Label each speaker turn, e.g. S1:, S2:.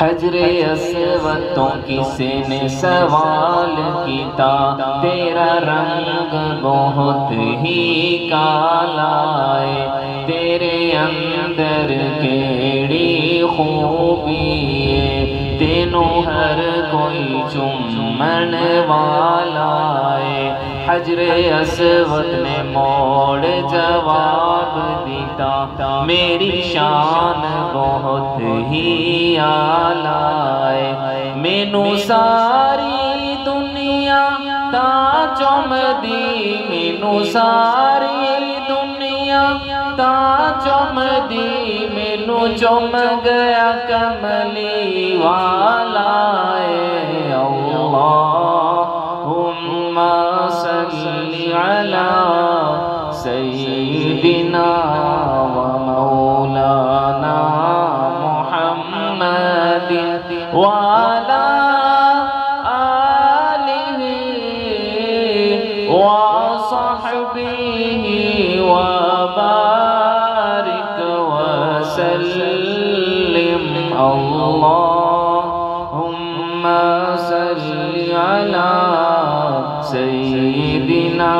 S1: حجر اسود تو کسی نے سوال کیتا، تیرا رنگ بہت ہی کالا ہے، تیرے اندر کیڑی خوبی ہے، تینوں ہر کوئی چومن والا ہے۔ حجر اسود نے موڑ جواب دیتا، میری شان بہت ہی اعلیٰ ہے، مینوں ساری دنیا تا چوم دی، مینوں ساری دنیا تا چوم دی، مینوں چوم گیا کملی والا ہے۔ اللہم صلی علی سیدنا و مولانا محمد وعلی آلہ وصحبہ وبارک وسلم۔ اللہم صلی علی سیدنا